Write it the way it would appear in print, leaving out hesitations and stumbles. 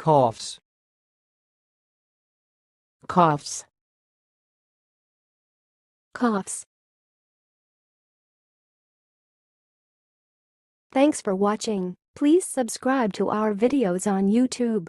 coughs, coughs, coughs. Thanks for watching. Please subscribe to our videos on YouTube.